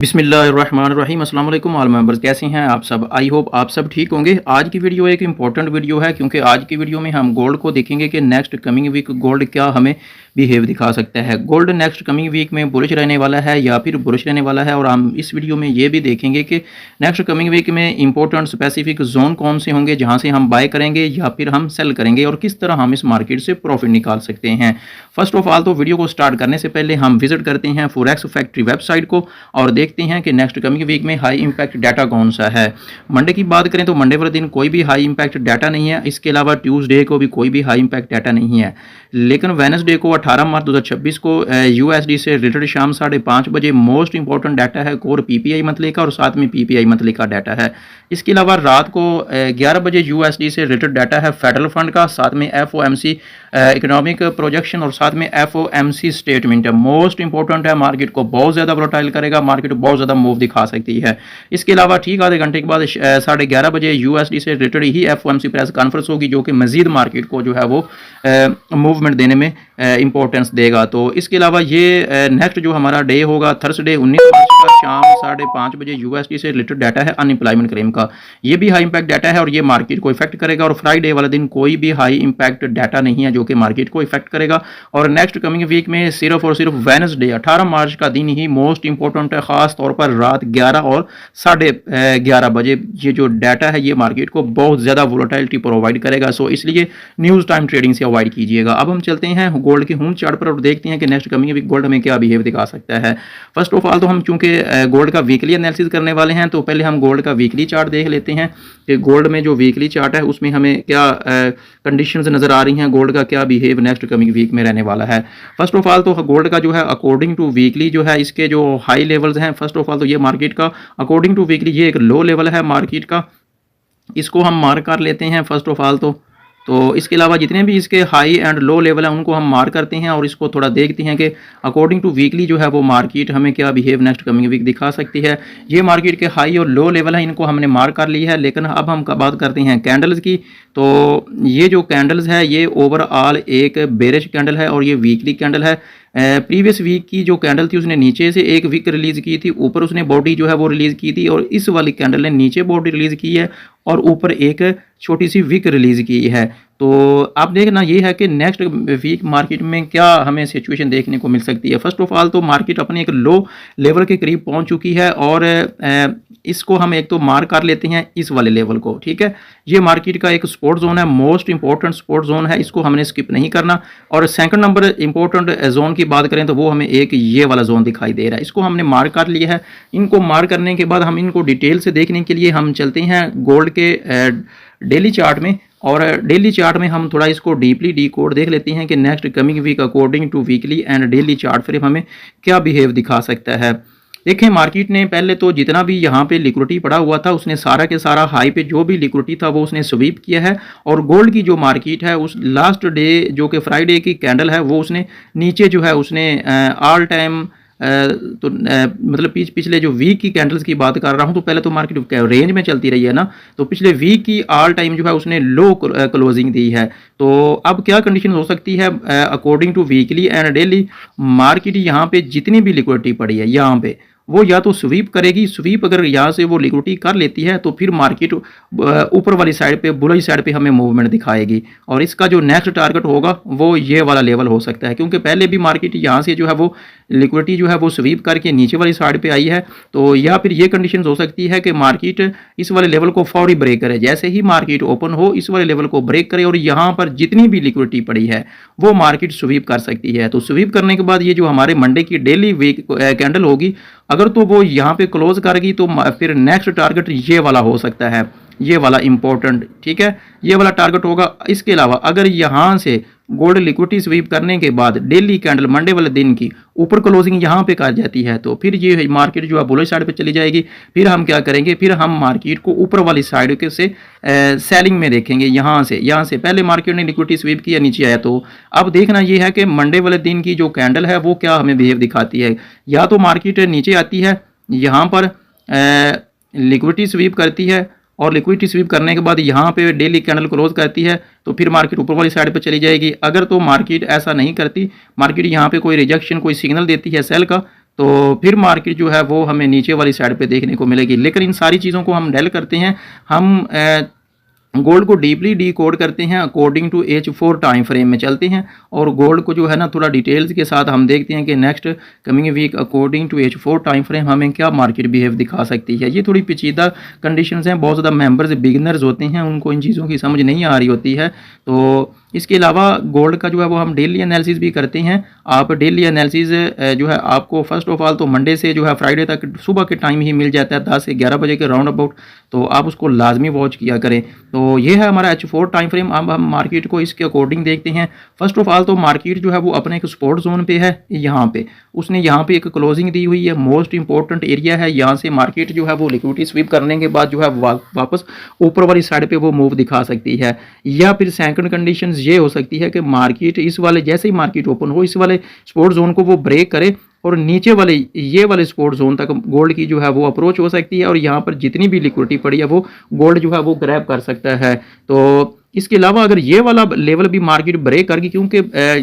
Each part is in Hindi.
बिस्मिल्लाहिर्रहमानिर्रहीम अस्सलाम वालेकुम ऑल मेंबर्स, कैसे हैं आप सब। आई होप आप सब ठीक होंगे। आज की वीडियो एक इंपॉर्टेंट वीडियो है क्योंकि आज की वीडियो में हम गोल्ड को देखेंगे कि नेक्स्ट कमिंग वीक गोल्ड क्या हमें बिहेव दिखा सकता है। गोल्ड नेक्स्ट कमिंग वीक में बुलिश रहने वाला है या फिर बुलिश रहने वाला है, और हम इस वीडियो में ये भी देखेंगे कि नेक्स्ट कमिंग वीक में इंपॉर्टेंट स्पेसिफिक जोन कौन से होंगे जहाँ से हम बाय करेंगे या फिर हम सेल करेंगे, और किस तरह हम इस मार्केट से प्रॉफिट निकाल सकते हैं। फर्स्ट ऑफ ऑल तो वीडियो को स्टार्ट करने से पहले हम विजिट करते हैं फॉरेक्स फैक्ट्री वेबसाइट को और देखते हैं कि नेक्स्ट कमिंग वीक में हाई इंपैक्ट डाटा कौन सा है। मंडे की बात करें तो मंडे वाले दिन कोई भी हाई इंपैक्ट डाटा नहीं है। इसके अलावा ट्यूसडे को भी कोई भी हाई इंपैक्ट डाटा नहीं है। लेकिन वेडनेसडे को 18 मार्च 2026 को यूएसडी से रिलेटेड शाम 5:30 बजे मोस्ट इंपॉर्टेंट डाटा है कोर पीपीआई मंथली का, और साथ में पीपीआई मंथली का डाटा है। इसके अलावा रात को 11 बजे यूएसडी से रिलेटेड डाटा है फेडरल फंड का, साथ में एफओएमसी इकोनॉमिक प्रोजेक्शन और साथ में एफओएमसी स्टेटमेंट है। मोस्ट इंपॉर्टेंट है, मार्केट को बहुत ज़्यादा वोलेटाइल करेगा, मार्केट बहुत ज़्यादा मूव दिखा सकती है। इसके अलावा ठीक आधे घंटे के बाद 11:30 बजे यूएसडी से रिलेटेड ही एफओएमसी प्रेस कॉन्फ्रेंस होगी, जो कि मजीद मार्केट को जो है वो मूवमेंट देने में इंपॉर्टेंस देगा। तो इसके अलावा ये नेक्स्ट जो हमारा डे होगा थर्सडे 19 मार्च का शाम 5:30 बजे यूएसडी से रिलेटेड डाटा है अनएम्प्लॉयमेंट क्लेम का। ये भी हाई इंपैक्ट डाटा है और ये मार्केट को इफेक्ट करेगा। और फ्राइडे वाला दिन कोई भी हाई इंपैक्ट डाटा नहीं है जो कि मार्केट को इफेक्ट करेगा। और नेक्स्ट कमिंग वीक में सिर्फ और सिर्फ वेडनेसडे 18 मार्च का दिन ही मोस्ट इंपॉर्टेंट है, खास तौर पर रात 11 और 11:30 बजे ये जो डाटा है ये मार्केट को बहुत ज़्यादा वोलेटिलिटी प्रोवाइड करेगा। सो इसलिए न्यूज़ टाइम ट्रेडिंग से अवॉइड कीजिएगा। अब हम चलते हैं गोल्ड के होम चार्ट पर और देखते हैं कि नेक्स्ट कमिंग वीक गोल्ड हमें क्या बिहेव दिखा सकता है। फर्स्ट ऑफ ऑल तो हम चूंकि गोल्ड का वीकली एनालिसिस करने वाले हैं, तो पहले हम गोल्ड का वीकली चार्ट देख लेते हैं कि गोल्ड में जो वीकली चार्ट है उसमें हमें क्या कंडीशंस नज़र आ रही हैं, गोल्ड का क्या बिहेव नेक्स्ट कमिंग वीक में रहने वाला है। फर्स्ट ऑफ ऑल तो गोल्ड का जो है अकॉर्डिंग टू वीकली जो है इसके जो हाई लेवल्स हैं, फर्स्ट ऑफ ऑल तो ये मार्केट का अकॉर्डिंग टू वीकली ये एक लो लेवल है मार्केट का, इसको हम मार्क कर लेते हैं फर्स्ट ऑफ ऑल तो इसके अलावा जितने भी इसके हाई एंड लो लेवल हैं उनको हम मार्क करते हैं और इसको थोड़ा देखते हैं कि अकॉर्डिंग टू वीकली जो है वो मार्केट हमें क्या बिहेव नेक्स्ट कमिंग वीक दिखा सकती है। ये मार्केट के हाई और लो लेवल है, इनको हमने मार्क कर लिया है। लेकिन अब हम बात करते हैं कैंडल्स की। तो ये जो कैंडल्स है ये ओवरऑल एक बेरिश कैंडल है और ये वीकली कैंडल है। प्रीवियस वीक की जो कैंडल थी उसने नीचे से एक विक रिलीज़ की थी, ऊपर उसने बॉडी जो है वो रिलीज़ की थी, और इस वाली कैंडल ने नीचे बॉडी रिलीज़ की है और ऊपर एक छोटी सी विक रिलीज़ की है। तो आप देखना ये है कि नेक्स्ट वीक मार्केट में क्या हमें सिचुएशन देखने को मिल सकती है। फर्स्ट ऑफ ऑल तो मार्केट अपने एक लो लेवल के करीब पहुंच चुकी है और इसको हम एक तो मार्क कर लेते हैं इस वाले लेवल को, ठीक है। ये मार्केट का एक सपोर्ट जोन है, मोस्ट इंपॉर्टेंट सपोर्ट जोन है, इसको हमने स्किप नहीं करना। और सेकंड नंबर इंपॉर्टेंट जोन की बात करें तो वो हमें एक ये वाला जोन दिखाई दे रहा है, इसको हमने मार्क कर लिया है। इनको मार्क करने के बाद हम इनको डिटेल से देखने के लिए हम चलते हैं गोल्ड के डेली चार्ट में, और डेली चार्ट में हम थोड़ा इसको डीपली डीकोड देख लेते हैं कि next coming week according to weekly and daily chart frame हमें क्या बिहेव दिखा सकता है। देखें मार्केट ने पहले तो जितना भी यहाँ पे लिक्विडिटी पड़ा हुआ था उसने सारा के सारा हाई पे जो भी लिक्विडिटी था वो उसने स्वीप किया है, और गोल्ड की जो मार्केट है उस लास्ट डे जो कि फ्राइडे की कैंडल है वो उसने नीचे जो है उसने ऑल टाइम मतलब पिछले जो वीक की कैंडल्स की बात कर रहा हूं, तो पहले तो मार्केट रेंज में चलती रही है ना, तो पिछले वीक की ऑल टाइम जो है उसने लो क्लोजिंग दी है। तो अब क्या कंडीशन हो सकती है according to weekly and daily, market यहाँ पे जितनी भी लिक्विडिटी पड़ी है यहाँ पे वो या तो स्वीप करेगी, स्वीप अगर यहाँ से वो लिक्विडिटी कर लेती है तो फिर मार्केट ऊपर वाली साइड पे बुलिश साइड पे हमें मूवमेंट दिखाएगी, और इसका जो नेक्स्ट टारगेट होगा वो ये वाला लेवल हो सकता है। क्योंकि पहले भी मार्केट यहाँ से जो है वो लिक्विडिटी जो है वो स्वीप करके नीचे वाली साइड पे आई है, तो या फिर ये कंडीशन हो सकती है कि मार्केट इस वाले लेवल को फौरी ब्रेक करे, जैसे ही मार्केट ओपन हो इस वाले लेवल को ब्रेक करे और यहाँ पर जितनी भी लिक्विडिटी पड़ी है वो मार्केट स्वीप कर सकती है। तो स्वीप करने के बाद ये जो हमारे मंडे की डेली वीक कैंडल होगी, अगर तो वो यहाँ पे क्लोज करेगी तो फिर नेक्स्ट टारगेट ये वाला हो सकता है, ये वाला इंपॉर्टेंट, ठीक है, ये वाला टारगेट होगा। इसके अलावा अगर यहाँ से गोल्ड लिक्विडिटी स्वीप करने के बाद डेली कैंडल मंडे वाले दिन की ऊपर क्लोजिंग यहाँ पे कर जाती है तो फिर ये मार्केट जो है बुलिश साइड पे चली जाएगी। फिर हम क्या करेंगे, फिर हम मार्केट को ऊपर वाली साइड के से सेलिंग में देखेंगे। यहाँ से पहले मार्केट ने लिक्विडिटी स्वीप किया, नीचे आया, तो अब देखना ये है कि मंडे वाले दिन की जो कैंडल है वो क्या हमें बिहेव दिखाती है। या तो मार्केट नीचे आती है, यहाँ पर लिक्विडिटी स्वीप करती है और लिक्विडिटी स्वीप करने के बाद यहाँ पे डेली कैंडल क्लोज करती है तो फिर मार्केट ऊपर वाली साइड पे चली जाएगी। अगर तो मार्केट ऐसा नहीं करती, मार्केट यहाँ पे कोई रिजेक्शन कोई सिग्नल देती है सेल का, तो फिर मार्केट जो है वो हमें नीचे वाली साइड पे देखने को मिलेगी। लेकिन इन सारी चीज़ों को हम डील करते हैं, हम गोल्ड को डीपली डीकोड करते हैं, according to H4 time frame में चलते हैं और गोल्ड को जो है ना थोड़ा डिटेल्स के साथ हम देखते हैं कि next coming week according to H4 time frame हमें क्या मार्केट बिहेव दिखा सकती है। ये थोड़ी पेचीदा कंडीशंस हैं, बहुत ज़्यादा मेंबर्स बिगिनर्स होते हैं, उनको इन चीज़ों की समझ नहीं आ रही होती है। तो इसके अलावा गोल्ड का जो है वो हम डेली एनालिसिस भी करते हैं। आप डेली एनालिसिस जो है आपको फर्स्ट ऑफ ऑल तो मंडे से जो है फ्राइडे तक सुबह के टाइम ही मिल जाता है 10 से 11 बजे के राउंड अबाउट, तो आप उसको लाजमी वॉच किया करें। तो ये है हमारा H4 टाइम फ्रेम। अब हम मार्केट को इसके अकॉर्डिंग देखते हैं। फर्स्ट ऑफ ऑल तो मार्केट जो है वो अपने एक सपोर्ट जोन पे है, यहाँ पे उसने यहाँ पे एक क्लोजिंग दी हुई है, मोस्ट इंपॉर्टेंट एरिया है। यहाँ से मार्केट जो है वो लिक्विडिटी स्वीप करने के बाद जो है वापस ऊपर वाली साइड पे वो मूव दिखा सकती है। या फिर सेकंड कंडीशन ये हो सकती है कि मार्केट इस वाले जैसे ही मार्केट ओपन हो इस वाले सपोर्ट जोन को वो ब्रेक करे और नीचे वाले ये वाले सपोर्ट जोन तक गोल्ड की जो है वो अप्रोच हो सकती है और यहाँ पर जितनी भी लिक्विडिटी पड़ी है वो गोल्ड जो है वो ग्रैब कर सकता है। तो इसके अलावा अगर ये वाला लेवल भी मार्केट ब्रेक करगी, क्योंकि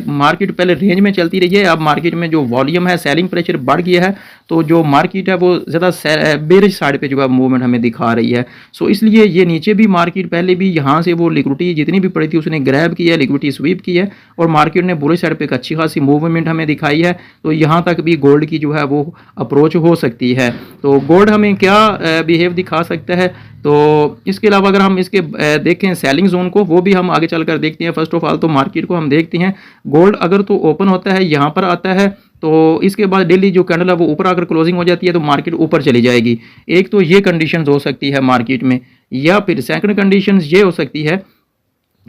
मार्केट पहले रेंज में चलती रही है, अब मार्केट में जो वॉल्यूम है, सेलिंग प्रेशर बढ़ गया है, तो जो मार्केट है वो ज़्यादा बेरिश साइड पे जो है मूवमेंट हमें दिखा रही है। सो इसलिए ये नीचे भी मार्केट पहले भी यहाँ से वो लिक्विडिटी जितनी भी पड़ी थी उसने ग्रैब किया है, लिक्विडिटी स्वीप की है और मार्केट ने बुरी साइड पर एक अच्छी खासी मूवमेंट हमें दिखाई है। तो यहाँ तक भी गोल्ड की जो है वो अप्रोच हो सकती है। तो गोल्ड हमें क्या बिहेव दिखा सकता है, तो इसके अलावा अगर हम इसके देखें सेलिंग जोन को, वो भी हम आगे चलकर देखते हैं। फर्स्ट ऑफ ऑल तो मार्केट को हम देखते हैं, गोल्ड अगर तो ओपन होता है यहाँ पर आता है तो इसके बाद डेली जो कैंडल है वो ऊपर आकर क्लोजिंग हो जाती है तो मार्केट ऊपर चली जाएगी। एक तो ये कंडीशन हो सकती है मार्केट में, या फिर सेकंड कंडीशन ये हो सकती है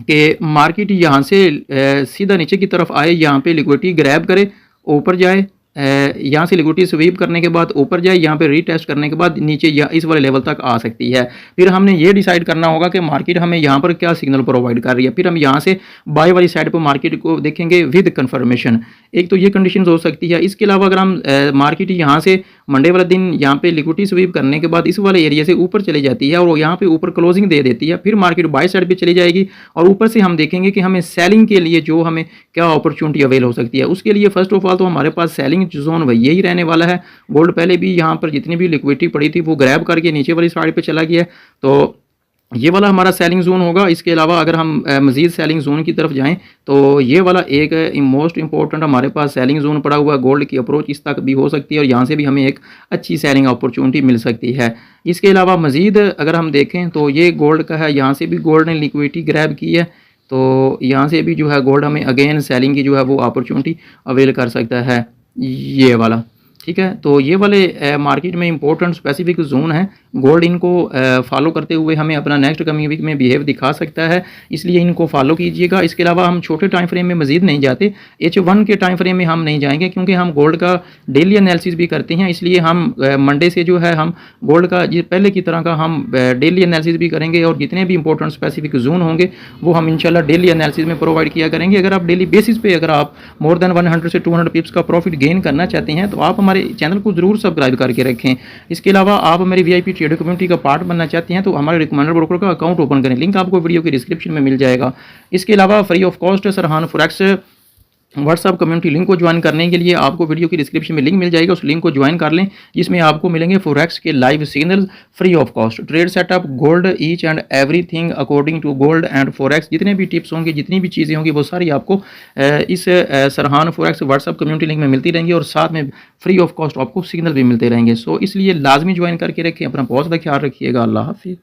कि मार्केट यहाँ से सीधा नीचे की तरफ आए, यहाँ पे लिक्विडिटी ग्रैब करे, ऊपर जाए, यहाँ से लिक्विडिटी स्वीप करने के बाद ऊपर जाए, यहाँ पे रीटेस्ट करने के बाद नीचे या इस वाले लेवल तक आ सकती है। फिर हमने ये डिसाइड करना होगा कि मार्केट हमें यहाँ पर क्या सिग्नल प्रोवाइड कर रही है। फिर हम यहाँ से बाय वाली साइड पर मार्केट को देखेंगे विद कंफर्मेशन। एक तो ये कंडीशन हो सकती है। इसके अलावा अगर हम मार्केट यहाँ से मंडे वाले दिन यहाँ पे लिक्विडिटी स्वीप करने के बाद इस वाले एरिया से ऊपर चली जाती है और यहाँ पे ऊपर क्लोजिंग दे देती है, फिर मार्केट बाय साइड पे चली जाएगी और ऊपर से हम देखेंगे कि हमें सेलिंग के लिए जो हमें क्या अपॉर्चुनिटी अवेल हो सकती है। उसके लिए फर्स्ट ऑफ ऑल तो हमारे पास सेलिंग जोन वही यही रहने वाला है। गोल्ड पहले भी यहाँ पर जितनी भी लिक्विडिटी पड़ी थी वो ग्रैब करके नीचे वाली साइड पे चला गया, तो ये वाला हमारा सेलिंग जोन होगा। इसके अलावा अगर हम मज़ीद सेलिंग जोन की तरफ जाएं तो ये वाला एक मोस्ट इंपॉर्टेंट हमारे पास सेलिंग जोन पड़ा हुआ है। गोल्ड की अप्रोच इस तक भी हो सकती है और यहाँ से भी हमें एक अच्छी सेलिंग अपॉर्चुनिटी मिल सकती है। इसके अलावा मज़ीद अगर हम देखें तो ये गोल्ड का है, यहाँ से भी गोल्ड ने लिक्विडिटी ग्रैब की है, तो यहाँ से भी जो है गोल्ड हमें अगेन सेलिंग की जो है वो अपॉर्चुनिटी अवेल कर सकता है, ये वाला। ठीक है, तो ये वाले मार्केट में इंपॉर्टेंट स्पेसिफिक जोन है। गोल्ड इनको फॉलो करते हुए हमें अपना नेक्स्ट कमिंग वीक में बिहेव दिखा सकता है, इसलिए इनको फॉलो कीजिएगा। इसके अलावा हम छोटे टाइम फ्रेम में मजीद नहीं जाते, H1 के टाइम फ्रेम में हम नहीं जाएंगे क्योंकि हम गोल्ड का डेली एनालिसिस भी करते हैं। इसलिए हम मंडे से जो है हम गोल्ड का पहले की तरह का हम डेली एनालिसिस भी करेंगे और जितने भी इंपॉर्टेंट स्पेसिफिक जोन होंगे वो हम इंशाल्लाह डेली एनालिसिस में प्रोवाइड किया करेंगे। अगर आप डेली बेसिस पे अगर आप मोर देन 100 से 200 पिप्स का प्रॉफिट गेन करना चाहते हैं तो आप हमारे चैनल को जरूर सब्सक्राइब करके रखें। इसके अलावा आप हमारी VIP ट्रेडर कम्युनिटी का पार्ट बनना चाहते हैं तो हमारे रिकमेंडर ब्रोकर का अकाउंट ओपन करें, लिंक आपको वीडियो के डिस्क्रिप्शन में मिल जाएगा। इसके अलावा free of cost Sarhan forex WhatsApp community link को ज्वाइन करने के लिए आपको वीडियो की डिस्क्रिप्शन में लिंक मिल जाएगा, उस लिंक को ज्वाइन कर लें, जिसमें आपको मिलेंगे फॉरेक्स के live signal free of cost, trade setup, gold each and everything according to gold and forex. जितने भी टिप्स होंगे, जितनी भी चीज़ें होंगी वो सारी आपको इस सरहान फॉरेक्स व्हाट्सअप कम्युनिटी लिंक में मिलती रहेंगी और साथ में फ्री ऑफ कॉस्ट आपको सिग्नल भी मिलते रहेंगे। सो इसलिए लाजमी ज्वाइन करके रखें। अपना बहुत ज़्यादा ख्याल रखिएगा। अल्लाह हाफिज़।